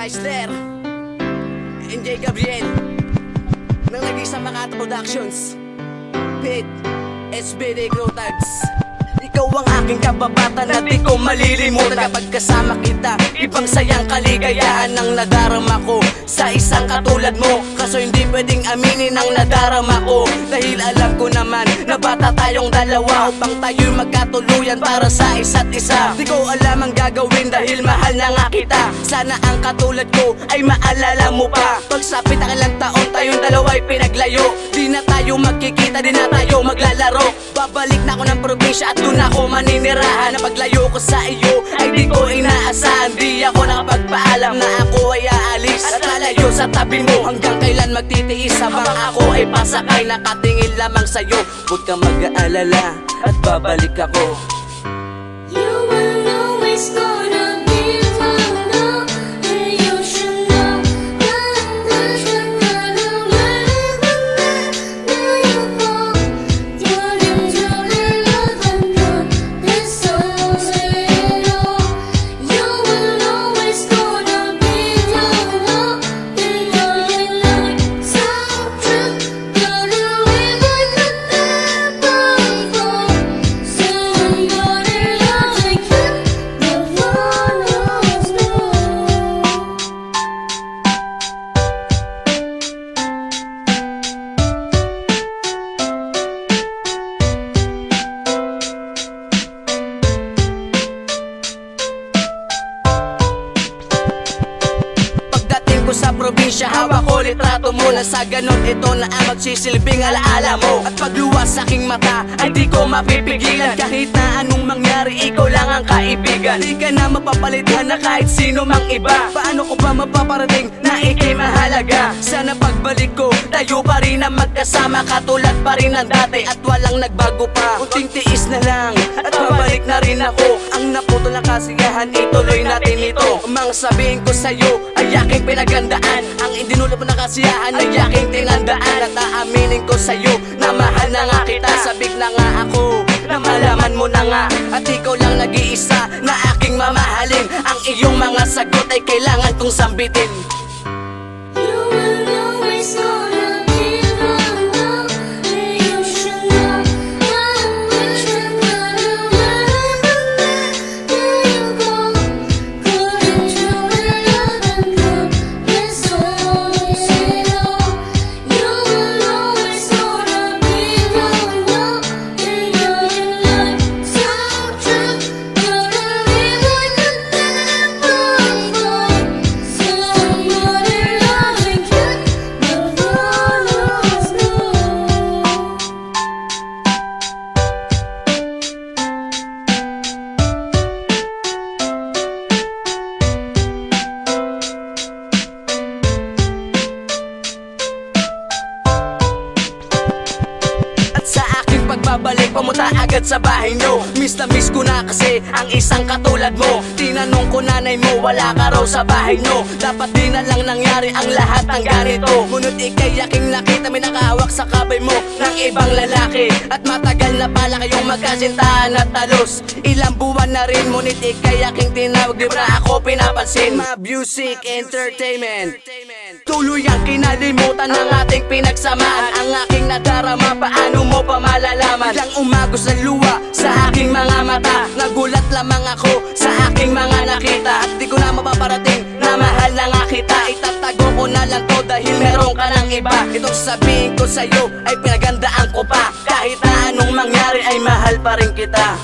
Chrysler NJ Gabriel ng nag-isang Makata Productions Pit SBD Grotards. Ikaw ang aking kababatan na di ko malilimutan. Kapag kasama kita, ibang sayang kaligayahan ang nadarama ko sa isang katulad mo. Kaso hindi pwedeng aminin ang nadarama ko, dahil alam ko naman na bata tayong dalawa upang tayo'y magkatuluyan para sa isa't isa. Di ko alam ang gagawin dahil mahal na nga kita. Sana ang katulad ko ay maalala mo pa. Pagsapit ang ilang taon tayong dalawa'y pinaglayo. Di na tayo magkikita, di na tayo maglalaro. Babalik na ako ng probinsya at doon ako maninirahan. Na paglayo ko sa iyo ay di ko inaasahan. Di ako nakapagpaalam na ako ay aalis at lalayo sa tabi mo. Hanggang kailan magtitiis habang ako ay pasakay, nakatingin lamang sa'yo. Huwag kang mag-aalala at babalik ako. You will always gonna be my love, and you should know sa probinsya, hawak ko litrato mo. Na sa ganon ito na ang magsisilbing alaala mo. At pagluwas sa aking mata ay di ko mapipigilan. Kahit na anong mangyari, ikaw lang ang kaibigan. Di ka na mapapalitan na kahit sino mang iba. Paano ko ba mapaparating na ikay mahalaga? Sana pagbalik ko, tayo pa rin ang magkasama. Katulad pa rin ng dati at walang nagbago pa. Unting tiis na lang at pabalik na rin ako. Ang naputol na kasiyahan, ituloy natin ito. Mga sabihin ko sa'yo ay aking pinagandaan. Ang idinulot mo na kasiyahan ay aking tinandaan. At aaminin ko sa'yo na mahal na nga kita. Sabik na nga ako na malaman mo na nga. At ikaw lang nag-iisa na aking mamahalin. Ang iyong mga sagot ay kailangan kong sambitin. you will always gonna be my love, and you should know pagbabalik, pumunta agad sa bahay nyo. Miss na miss ko na kasi ang isang katulad mo. Tinanong ko nanay mo, wala ka raw sa bahay nyo. Dapat di na lang nangyari ang lahat ng ganito. Ngunit ikay aking nakita, may nakahawak sa kabay mo ng ibang lalaki. At matagal na pala kayong magkasintahan at talos. Ilang buwan na rin, ngunit ikay aking tinawag, di ba ako pinapansin? Music Entertainment. Tuloy ang kinalimutan ng ating pinagsamaan. Ang aking nadarama, paano mo pa malalaman? Biglang umagos ng luha sa aking mga mata. Nagulat lamang ako sa aking mga nakita. At di ko na mapaparating na mahal na nga kita. Itatago ko na lang to dahil meron ka ng iba. Itong sabihin ko sa'yo ay pinagandaan ko pa. Kahit na anong mangyari ay mahal pa rin kita.